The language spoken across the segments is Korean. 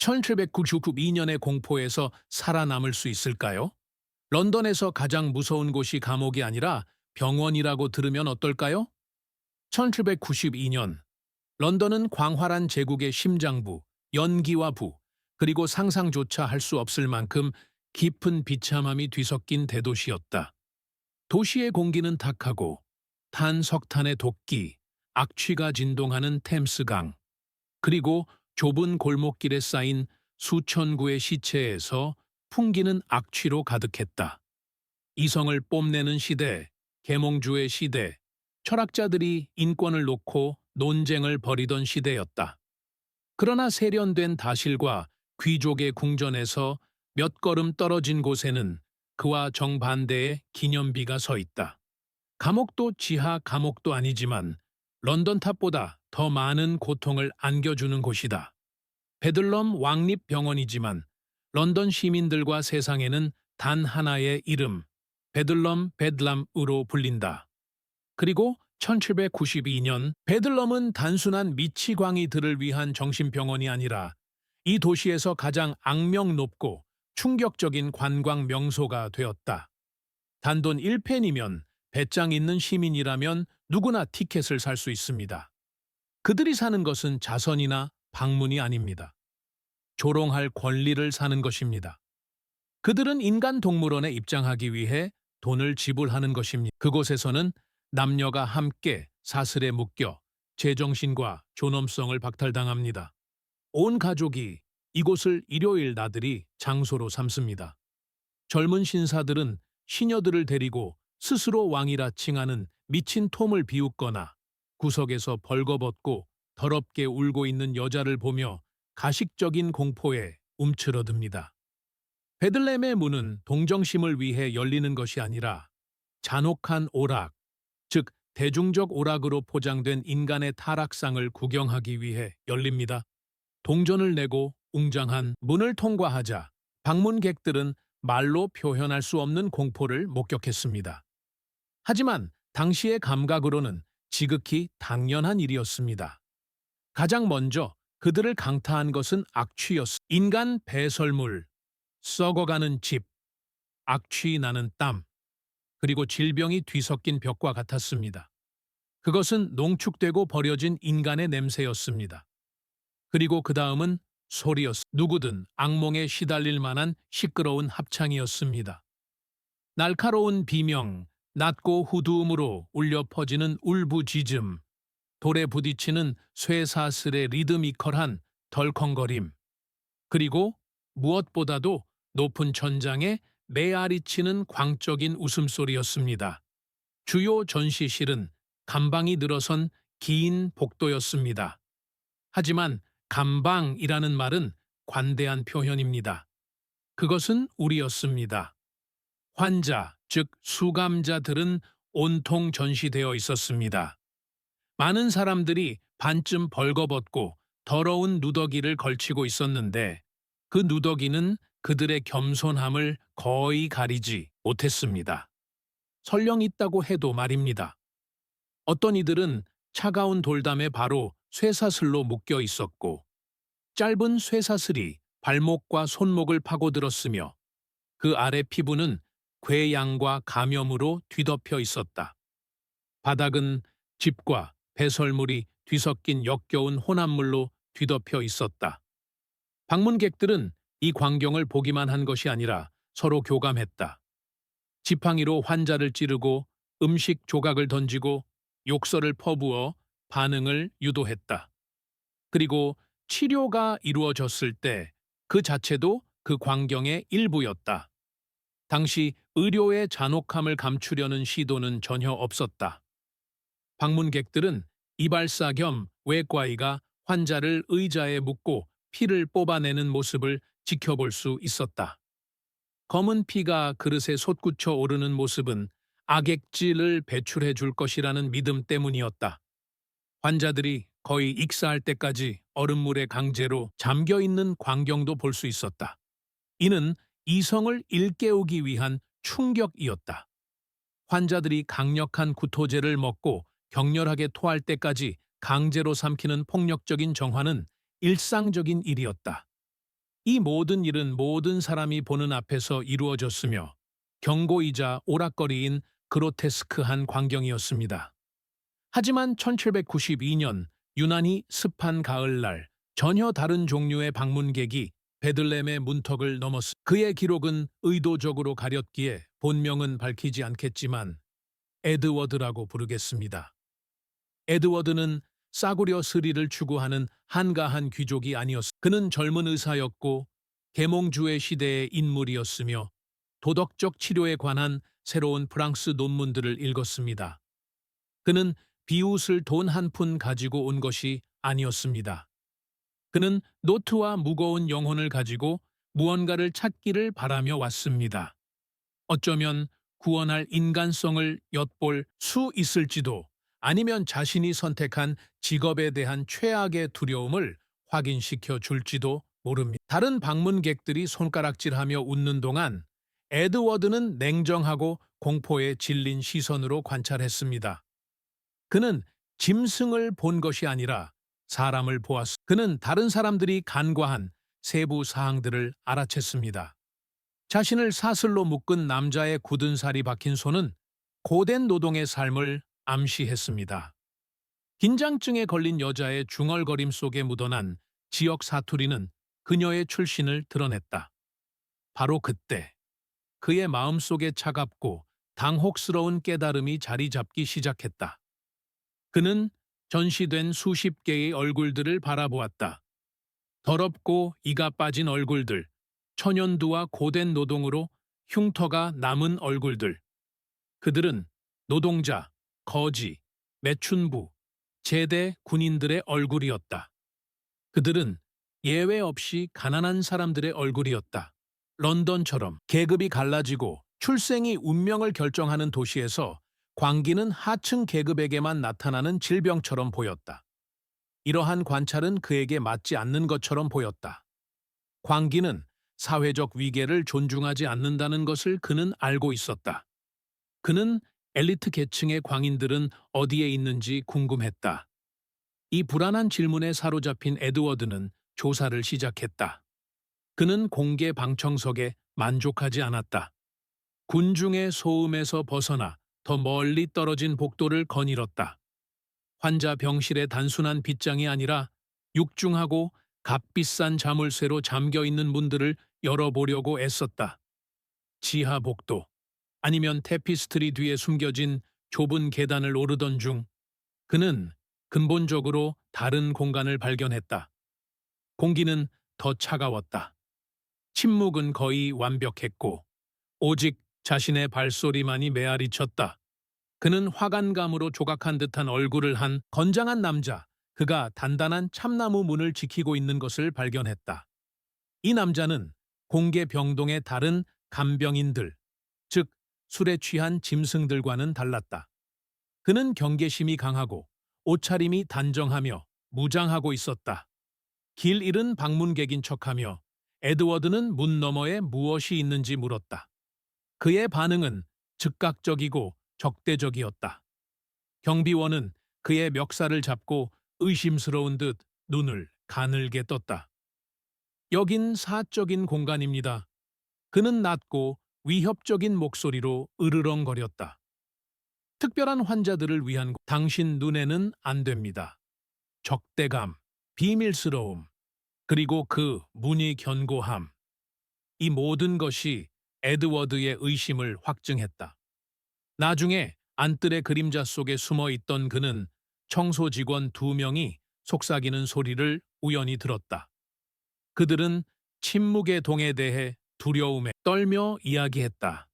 1792년의 공포에서 살아남을 수 있을까요? 런던에서 가장 무서운 곳이 감옥이 아니라 병원이라고 들으면 어떨까요? 1792년 런던은 광활한 제국의 심장부, 연기와 그리고 상상조차 할 수 없을 만큼 깊은 비참함이 뒤섞인 대도시였다. 도시의 공기는 탁하고 탄석탄의 도끼, 악취가 진동하는 템스강, 그리고 좁은 골목길에 쌓인 수천 구의 시체에서 풍기는 악취로 가득했다. 이성을 뽐내는 시대, 계몽주의 시대, 철학자들이 인권을 놓고 논쟁을 벌이던 시대였다. 그러나 세련된 다실과 귀족의 궁전에서 몇 걸음 떨어진 곳에는 그와 정반대의 기념비가 서 있다. 감옥도 지하 감옥도 아니지만 런던탑보다 더 많은 고통을 안겨주는 곳이다. 베들럼 왕립병원이지만 런던 시민들과 세상에는 단 하나의 이름, 베들럼 베들람으로 불린다. 그리고 1792년 베들럼은 단순한 미치광이들을 위한 정신병원이 아니라 이 도시에서 가장 악명 높고 충격적인 관광 명소가 되었다. 단돈 1펜이면 배짱 있는 시민이라면 누구나 티켓을 살 수 있습니다. 그들이 사는 것은 자선이나 방문이 아닙니다. 조롱할 권리를 사는 것입니다. 그들은 인간 동물원에 입장하기 위해 돈을 지불하는 것입니다. 그곳에서는 남녀가 함께 사슬에 묶여 제정신과 존엄성을 박탈당합니다. 온 가족이 이곳을 일요일 나들이 장소로 삼습니다. 젊은 신사들은 시녀들을 데리고 스스로 왕이라 칭하는 미친 톰을 비웃거나 구석에서 벌거벗고 더럽게 울고 있는 여자를 보며 가식적인 공포에 움츠러듭니다. 베들렘의 문은 동정심을 위해 열리는 것이 아니라 잔혹한 오락, 즉 대중적 오락으로 포장된 인간의 타락상을 구경하기 위해 열립니다. 동전을 내고 웅장한 문을 통과하자 방문객들은 말로 표현할 수 없는 공포를 목격했습니다. 하지만 당시의 감각으로는 지극히 당연한 일이었습니다. 가장 먼저 그들을 강타한 것은 악취였습니다. 인간 배설물, 썩어가는 집, 악취 나는 땀, 그리고 질병이 뒤섞인 벽과 같았습니다. 그것은 농축되고 버려진 인간의 냄새였습니다. 그리고 그 다음은 소리였습니다. 누구든 악몽에 시달릴 만한 시끄러운 합창이었습니다. 날카로운 비명, 낮고 후두음으로 울려 퍼지는 울부짖음, 돌에 부딪히는 쇠사슬의 리드미컬한 덜컹거림, 그리고 무엇보다도 높은 천장에 메아리치는 광적인 웃음소리였습니다. 주요 전시실은 감방이 늘어선 긴 복도였습니다. 하지만 감방이라는 말은 관대한 표현입니다. 그것은 우리였습니다. 환자, 즉 수감자들은 온통 전시되어 있었습니다. 많은 사람들이 반쯤 벌거벗고 더러운 누더기를 걸치고 있었는데 그 누더기는 그들의 겸손함을 거의 가리지 못했습니다. 설령 있다고 해도 말입니다. 어떤 이들은 차가운 돌담에 바로 쇠사슬로 묶여 있었고 짧은 쇠사슬이 발목과 손목을 파고들었으며 그 아래 피부는 궤양과 감염으로 뒤덮여 있었다. 바닥은 집과 배설물이 뒤섞인 역겨운 혼합물로 뒤덮여 있었다. 방문객들은 이 광경을 보기만 한 것이 아니라 서로 교감했다. 지팡이로 환자를 찌르고 음식 조각을 던지고 욕설을 퍼부어 반응을 유도했다. 그리고 치료가 이루어졌을 때 그 자체도 그 광경의 일부였다. 당시 의료의 잔혹함을 감추려는 시도는 전혀 없었다. 방문객들은 이발사 겸 외과의가 환자를 의자에 묶고 피를 뽑아내는 모습을 지켜볼 수 있었다. 검은 피가 그릇에 솟구쳐 오르는 모습은 악액질을 배출해 줄 것이라는 믿음 때문이었다. 환자들이 거의 익사할 때까지 얼음물에 강제로 잠겨있는 광경도 볼 수 있었다. 이는 이성을 일깨우기 위한 충격이었다. 환자들이 강력한 구토제를 먹고 격렬하게 토할 때까지 강제로 삼키는 폭력적인 정화는 일상적인 일이었다. 이 모든 일은 모든 사람이 보는 앞에서 이루어졌으며 경고이자 오락거리인 그로테스크한 광경이었습니다. 하지만 1792년 유난히 습한 가을날 전혀 다른 종류의 방문객이 베들렘의 문턱을 넘었습니다. 그의 기록은 의도적으로 가렸기에 본명은 밝히지 않겠지만 에드워드라고 부르겠습니다. 에드워드는 싸구려 스리를 추구하는 한가한 귀족이 아니었습니다. 그는 젊은 의사였고 계몽주의 시대의 인물이었으며 도덕적 치료에 관한 새로운 프랑스 논문들을 읽었습니다. 그는 비웃을 돈 한 푼 가지고 온 것이 아니었습니다. 그는 노트와 무거운 영혼을 가지고 무언가를 찾기를 바라며 왔습니다. 어쩌면 구원할 인간성을 엿볼 수 있을지도, 아니면 자신이 선택한 직업에 대한 최악의 두려움을 확인시켜 줄지도 모릅니다. 다른 방문객들이 손가락질하며 웃는 동안 에드워드는 냉정하고 공포에 질린 시선으로 관찰했습니다. 그는 짐승을 본 것이 아니라 사람을 보았습니다. 그는 다른 사람들이 간과한 세부 사항들을 알아챘습니다. 자신을 사슬로 묶은 남자의 굳은 살이 박힌 손은 고된 노동의 삶을 암시했습니다. 긴장증에 걸린 여자의 중얼거림 속에 묻어난 지역 사투리는 그녀의 출신을 드러냈다. 바로 그때 그의 마음속에 차갑고 당혹스러운 깨달음이 자리 잡기 시작했다. 그는 전시된 수십 개의 얼굴들을 바라보았다. 더럽고 이가 빠진 얼굴들, 천연두와 고된 노동으로 흉터가 남은 얼굴들. 그들은 노동자, 거지, 매춘부, 제대 군인들의 얼굴이었다. 그들은 예외 없이 가난한 사람들의 얼굴이었다. 런던처럼 계급이 갈라지고 출생이 운명을 결정하는 도시에서 광기는 하층 계급에게만 나타나는 질병처럼 보였다. 이러한 관찰은 그에게 맞지 않는 것처럼 보였다. 광기는 사회적 위계를 존중하지 않는다는 것을 그는 알고 있었다. 그는 엘리트 계층의 광인들은 어디에 있는지 궁금했다. 이 불안한 질문에 사로잡힌 에드워드는 조사를 시작했다. 그는 공개 방청석에 만족하지 않았다. 군중의 소음에서 벗어나 더 멀리 떨어진 복도를 거닐었다. 환자 병실의 단순한 빗장이 아니라 육중하고 값비싼 자물쇠로 잠겨있는 문들을 열어보려고 애썼다. 지하 복도, 아니면 테피스트리 뒤에 숨겨진 좁은 계단을 오르던 중 그는 근본적으로 다른 공간을 발견했다. 공기는 더 차가웠다. 침묵은 거의 완벽했고 오직 자신의 발소리만이 메아리쳤다. 그는 화관감으로 조각한 듯한 얼굴을 한 건장한 남자, 그가 단단한 참나무 문을 지키고 있는 것을 발견했다. 이 남자는 공개 병동의 다른 간병인들, 즉 술에 취한 짐승들과는 달랐다. 그는 경계심이 강하고 옷차림이 단정하며 무장하고 있었다. 길 잃은 방문객인 척하며 에드워드는 문 너머에 무엇이 있는지 물었다. 그의 반응은 즉각적이고 적대적이었다. 경비원은 그의 멱살을 잡고 의심스러운 듯 눈을 가늘게 떴다. 여긴 사적인 공간입니다. 그는 낮고 위협적인 목소리로 으르렁거렸다. 특별한 환자들을 위한 당신 눈에는 안 됩니다. 적대감, 비밀스러움, 그리고 그 문의 견고함. 이 모든 것이 에드워드의 의심을 확증했다. 나중에 안뜰의 그림자 속에 숨어 있던 그는 청소 직원 2명이 속삭이는 소리를 우연히 들었다. 그들은 침묵의 동에 대해 두려움에 떨며 이야기했다.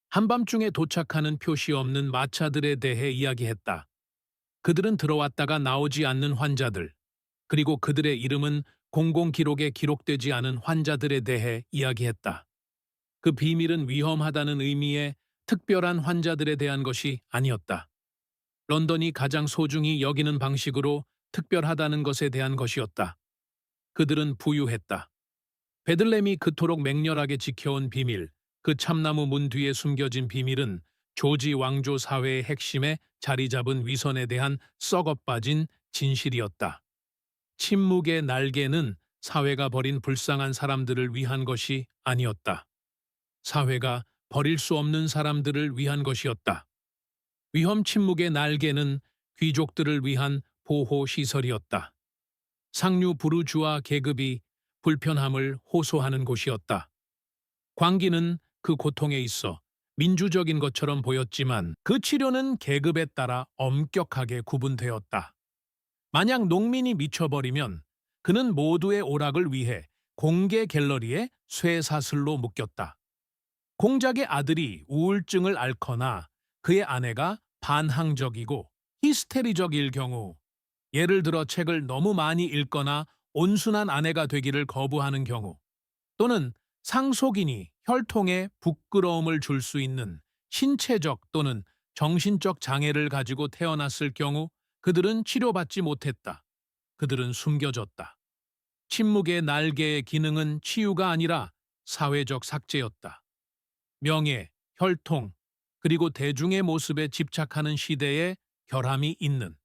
한밤중에 도착하는 표시 없는 마차들에 대해 이야기했다. 그들은 들어왔다가 나오지 않는 환자들, 그리고 그들의 이름은 공공기록에 기록되지 않은 환자들에 대해 이야기했다. 그 비밀은 위험하다는 의미의 특별한 환자들에 대한 것이 아니었다. 런던이 가장 소중히 여기는 방식으로 특별하다는 것에 대한 것이었다. 그들은 부유했다. 베들렘이 그토록 맹렬하게 지켜온 비밀, 그 참나무 문 뒤에 숨겨진 비밀은 조지 왕조 사회의 핵심에 자리 잡은 위선에 대한 썩어빠진 진실이었다. 침묵의 날개는 사회가 버린 불쌍한 사람들을 위한 것이 아니었다. 사회가 버릴 수 없는 사람들을 위한 것이었다. 위험 침묵의 날개는 귀족들을 위한 보호시설이었다. 상류 부르주아 계급이 불편함을 호소하는 곳이었다. 광기는 그 고통에 있어 민주적인 것처럼 보였지만 그 치료는 계급에 따라 엄격하게 구분되었다. 만약 농민이 미쳐버리면 그는 모두의 오락을 위해 공개 갤러리에 쇠사슬로 묶였다. 공작의 아들이 우울증을 앓거나 그의 아내가 반항적이고 히스테리적일 경우, 예를 들어 책을 너무 많이 읽거나 온순한 아내가 되기를 거부하는 경우, 또는 상속인이 혈통에 부끄러움을 줄 수 있는 신체적 또는 정신적 장애를 가지고 태어났을 경우 그들은 치료받지 못했다. 그들은 숨겨졌다. 침묵의 날개의 기능은 치유가 아니라 사회적 삭제였다. 명예, 혈통, 그리고 대중의 모습에 집착하는 시대에 결함이 있는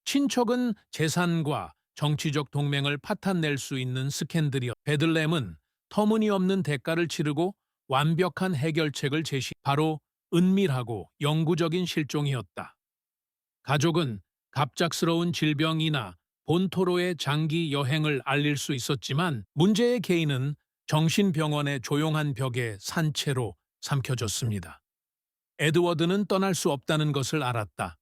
친척은 재산과 정치적 동맹을 파탄낼 수 있는 스캔들이었다. 베들렘은 터무니없는 대가를 치르고 완벽한 해결책을 제시, 바로 은밀하고 영구적인 실종이었다. 가족은 갑작스러운 질병이나 본토로의 장기 여행을 알릴 수 있었지만 문제의 개인은 정신병원의 조용한 벽에 산채로 삼켜졌습니다. 에드워드는 떠날 수 없다는 것을 알았다.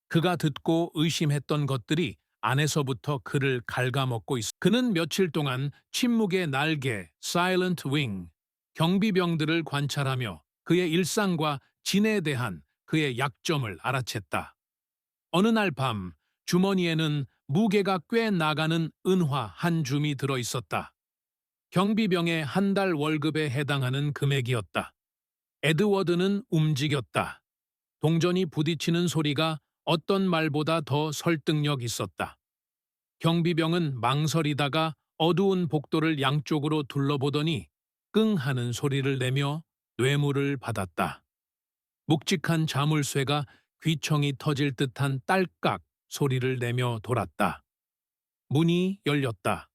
그가 듣고 의심했던 것들이 안에서부터 그를 갉아먹고 있었다. 그는 며칠 동안 침묵의 날개, Silent Wing, 경비병들을 관찰하며 그의 일상과 진에 대한 그의 약점을 알아챘다. 어느 날 밤 주머니에는 무게가 꽤 나가는 은화 한 줌이 들어 있었다. 경비병의 한 달 월급에 해당하는 금액이었다. 에드워드는 움직였다. 동전이 부딪히는 소리가 어떤 말보다 더 설득력 있었다. 경비병은 망설이다가 어두운 복도를 양쪽으로 둘러보더니 끙 하는 소리를 내며 뇌물을 받았다. 묵직한 자물쇠가 귀청이 터질 듯한 딸깍 소리를 내며 돌았다. 문이 열렸다.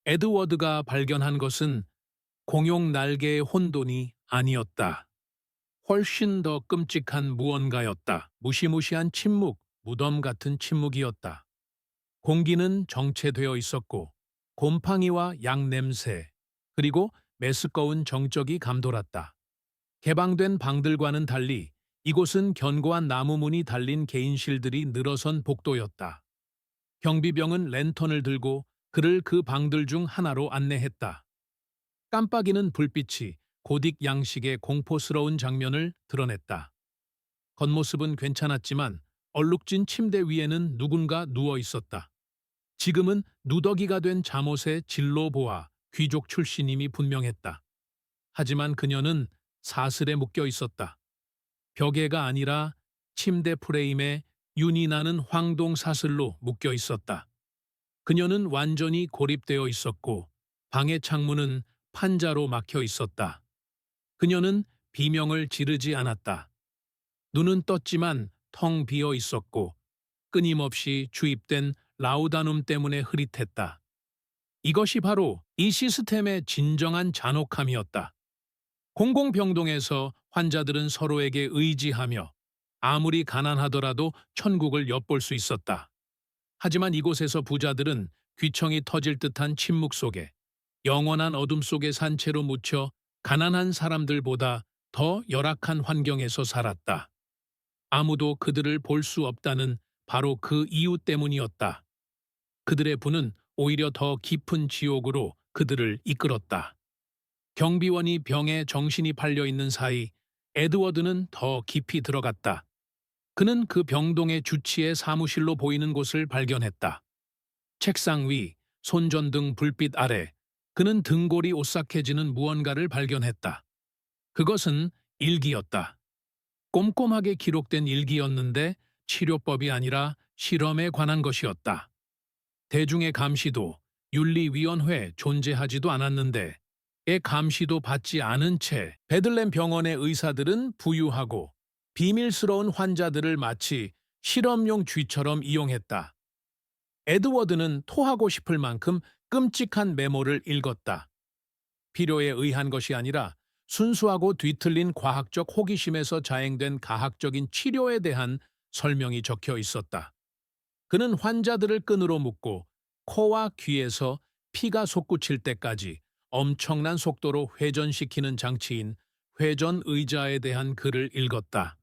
에드워드가 발견한 것은 공용 날개의 혼돈이 아니었다. 훨씬 더 끔찍한 무언가였다. 무시무시한 침묵, 무덤 같은 침묵이었다. 공기는 정체되어 있었고 곰팡이와 약 냄새, 그리고 메스꺼운 정적이 감돌았다. 개방된 방들과는 달리 이곳은 견고한 나무 문이 달린 개인실들이 늘어선 복도였다. 경비병은 랜턴을 들고 그를 그 방들 중 하나로 안내했다. 깜빡이는 불빛이 고딕 양식의 공포스러운 장면을 드러냈다. 겉모습은 괜찮았지만 얼룩진 침대 위에는 누군가 누워 있었다. 지금은 누더기가 된 잠옷의 진로보아 귀족 출신임이 분명했다. 하지만 그녀는 사슬에 묶여 있었다. 벽에가 아니라 침대 프레임에 윤이 나는 황동 사슬로 묶여 있었다. 그녀는 완전히 고립되어 있었고 방의 창문은 판자로 막혀 있었다. 그녀는 비명을 지르지 않았다. 눈은 떴지만 텅 비어 있었고 끊임없이 주입된 라우다눔 때문에 흐릿했다. 이것이 바로 이 시스템의 진정한 잔혹함이었다. 공공병동에서 환자들은 서로에게 의지하며 아무리 가난하더라도 천국을 엿볼 수 있었다. 하지만 이곳에서 부자들은 귀청이 터질 듯한 침묵 속에 영원한 어둠 속에 산채로 묻혀 가난한 사람들보다 더 열악한 환경에서 살았다. 아무도 그들을 볼 수 없다는 바로 그 이유 때문이었다. 그들의 분은 오히려 더 깊은 지옥으로 그들을 이끌었다. 경비원이 병에 정신이 팔려 있는 사이 에드워드는 더 깊이 들어갔다. 그는 그 병동의 주치의 사무실로 보이는 곳을 발견했다. 책상 위, 손전등 불빛 아래 그는 등골이 오싹해지는 무언가를 발견했다. 그것은 일기였다. 꼼꼼하게 기록된 일기였는데 치료법이 아니라 실험에 관한 것이었다. 대중의 감시도 윤리위원회 존재하지도 않았는데 의 감시도 받지 않은 채 베들렘 병원의 의사들은 부유하고 비밀스러운 환자들을 마치 실험용 쥐처럼 이용했다. 에드워드는 토하고 싶을 만큼 끔찍한 메모를 읽었다. 필요에 의한 것이 아니라 순수하고 뒤틀린 과학적 호기심에서 자행된 가학적인 치료에 대한 설명이 적혀 있었다. 그는 환자들을 끈으로 묶고 코와 귀에서 피가 솟구칠 때까지 엄청난 속도로 회전시키는 장치인 회전의자에 대한 글을 읽었다.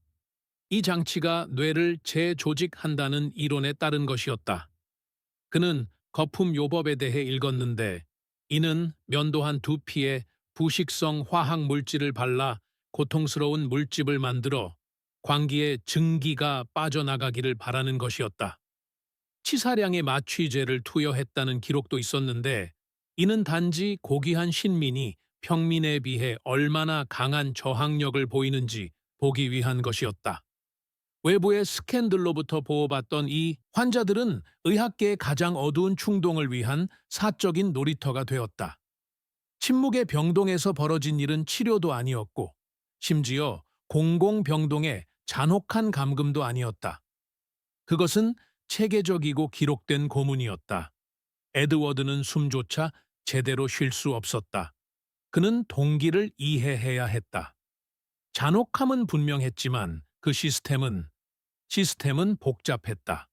이 장치가 뇌를 재조직한다는 이론에 따른 것이었다. 그는 거품요법에 대해 읽었는데 이는 면도한 두피에 부식성 화학 물질을 발라 고통스러운 물집을 만들어 광기에 증기가 빠져나가기를 바라는 것이었다. 치사량의 마취제를 투여했다는 기록도 있었는데 이는 단지 고귀한 신민이 평민에 비해 얼마나 강한 저항력을 보이는지 보기 위한 것이었다. 외부의 스캔들로부터 보호받던 이 환자들은 의학계의 가장 어두운 충동을 위한 사적인 놀이터가 되었다. 침묵의 병동에서 벌어진 일은 치료도 아니었고 심지어 공공병동의 잔혹한 감금도 아니었다. 그것은 체계적이고 기록된 고문이었다. 에드워드는 숨조차 제대로 쉴 수 없었다. 그는 동기를 이해해야 했다. 잔혹함은 분명했지만 그 시스템은 복잡했다.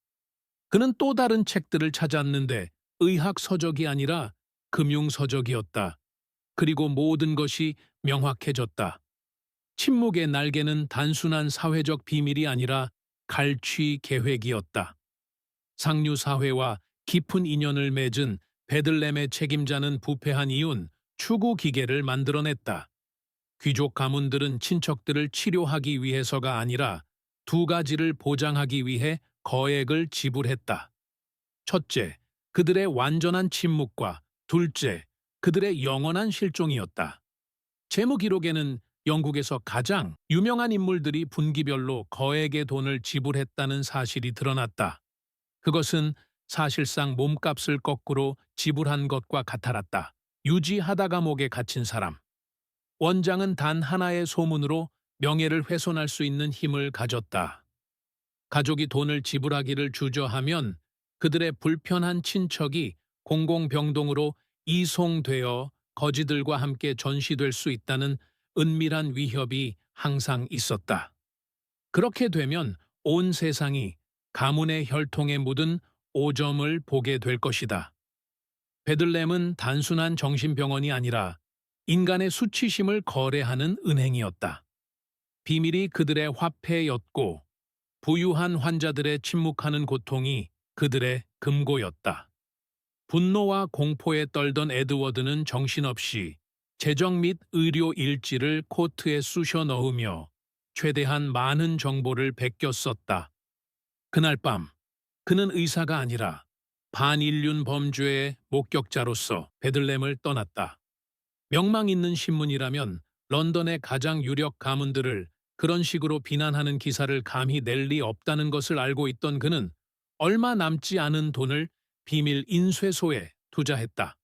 그는 또 다른 책들을 찾았는데 의학 서적이 아니라 금융 서적이었다. 그리고 모든 것이 명확해졌다. 침묵의 날개는 단순한 사회적 비밀이 아니라 갈취 계획이었다. 상류 사회와 깊은 인연을 맺은 베들렘의 책임자는 부패한 이윤 추구 기계를 만들어냈다. 귀족 가문들은 친척들을 치료하기 위해서가 아니라 두 가지를 보장하기 위해 거액을 지불했다. 첫째, 그들의 완전한 침묵과 둘째, 그들의 영원한 실종이었다. 재무 기록에는 영국에서 가장 유명한 인물들이 분기별로 거액의 돈을 지불했다는 사실이 드러났다. 그것은 사실상 몸값을 거꾸로 지불한 것과 같았다. 유지하다 감옥에 갇힌 사람. 원장은 단 하나의 소문으로 명예를 훼손할 수 있는 힘을 가졌다. 가족이 돈을 지불하기를 주저하면 그들의 불편한 친척이 공공병동으로 이송되어 거지들과 함께 전시될 수 있다는 은밀한 위협이 항상 있었다. 그렇게 되면 온 세상이 가문의 혈통에 묻은 오점을 보게 될 것이다. 베들렘은 단순한 정신병원이 아니라 인간의 수치심을 거래하는 은행이었다. 비밀이 그들의 화폐였고 부유한 환자들의 침묵하는 고통이 그들의 금고였다. 분노와 공포에 떨던 에드워드는 정신없이 재정 및 의료 일지를 코트에 쑤셔 넣으며 최대한 많은 정보를 베껴 썼다. 그날 밤 그는 의사가 아니라 반인륜 범죄의 목격자로서 베들렘을 떠났다. 명망 있는 신문이라면 런던의 가장 유력 가문들을 그런 식으로 비난하는 기사를 감히 낼 리 없다는 것을 알고 있던 그는 얼마 남지 않은 돈을 비밀 인쇄소에 투자했다.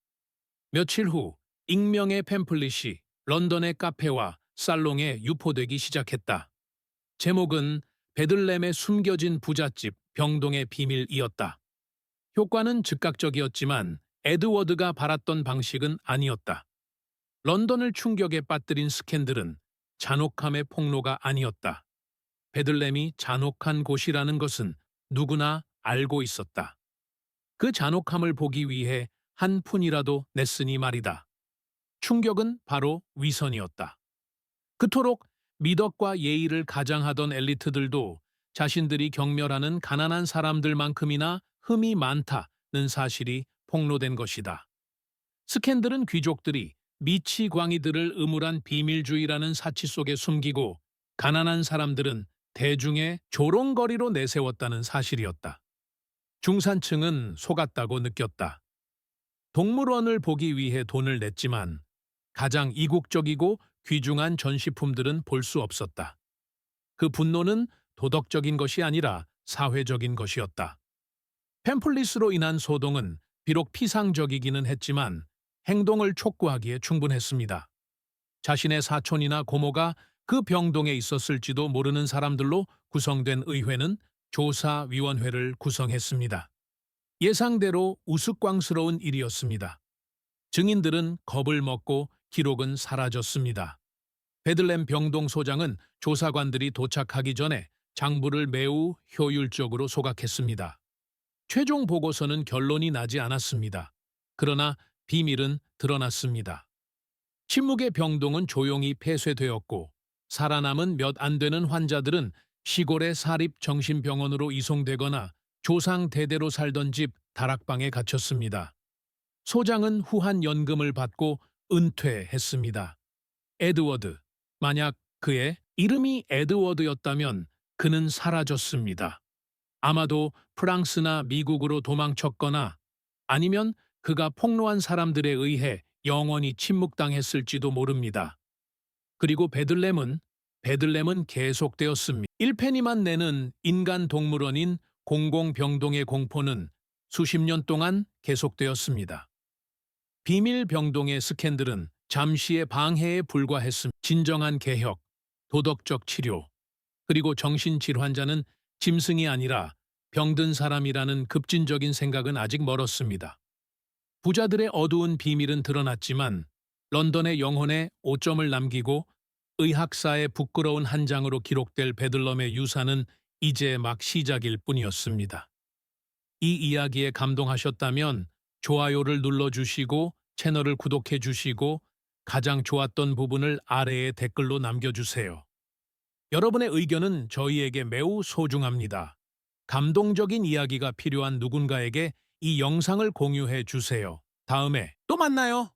며칠 후 익명의 팸플릿이 런던의 카페와 살롱에 유포되기 시작했다. 제목은 베들렘의 숨겨진 부잣집 병동의 비밀이었다. 효과는 즉각적이었지만 에드워드가 바랐던 방식은 아니었다. 런던을 충격에 빠뜨린 스캔들은 잔혹함의 폭로가 아니었다. 베들렘이 잔혹한 곳이라는 것은 누구나 알고 있었다. 그 잔혹함을 보기 위해 한 푼이라도 냈으니 말이다. 충격은 바로 위선이었다. 그토록 미덕과 예의를 가장하던 엘리트들도 자신들이 경멸하는 가난한 사람들만큼이나 흠이 많다는 사실이 폭로된 것이다. 스캔들은 귀족들이 미치광이들을 음울한 비밀주의라는 사치 속에 숨기고 가난한 사람들은 대중의 조롱거리로 내세웠다는 사실이었다. 중산층은 속았다고 느꼈다. 동물원을 보기 위해 돈을 냈지만 가장 이국적이고 귀중한 전시품들은 볼 수 없었다. 그 분노는 도덕적인 것이 아니라 사회적인 것이었다. 팸플릿으로 인한 소동은 비록 피상적이기는 했지만 행동을 촉구하기에 충분했습니다. 자신의 사촌이나 고모가 그 병동에 있었을지도 모르는 사람들로 구성된 의회는 조사위원회를 구성했습니다. 예상대로 우스꽝스러운 일이었습니다. 증인들은 겁을 먹고 기록은 사라졌습니다. 베들렘 병동 소장은 조사관들이 도착하기 전에 장부를 매우 효율적으로 소각했습니다. 최종 보고서는 결론이 나지 않았습니다. 그러나 비밀은 드러났습니다. 침묵의 병동은 조용히 폐쇄되었고 살아남은 몇 안 되는 환자들은 시골의 사립정신병원으로 이송되거나 조상 대대로 살던 집 다락방에 갇혔습니다. 소장은 후한 연금을 받고 은퇴했습니다. 에드워드, 만약 그의 이름이 에드워드였다면 그는 사라졌습니다. 아마도 프랑스나 미국으로 도망쳤거나 아니면 그가 폭로한 사람들에 의해 영원히 침묵당했을지도 모릅니다. 그리고 베들렘은 계속되었습니다. 1페니만 내는 인간 동물원인 공공병동의 공포는 수십 년 동안 계속되었습니다. 비밀 병동의 스캔들은 잠시의 방해에 불과했음. 진정한 개혁, 도덕적 치료, 그리고 정신질환자는 짐승이 아니라 병든 사람이라는 급진적인 생각은 아직 멀었습니다. 부자들의 어두운 비밀은 드러났지만 런던의 영혼에 오점을 남기고 의학사의 부끄러운 한 장으로 기록될 베들럼의 유산은 이제 막 시작일 뿐이었습니다. 이 이야기에 감동하셨다면 좋아요를 눌러주시고 채널을 구독해주시고 가장 좋았던 부분을 아래에 댓글로 남겨주세요. 여러분의 의견은 저희에게 매우 소중합니다. 감동적인 이야기가 필요한 누군가에게 이 영상을 공유해 주세요. 다음에 또 만나요.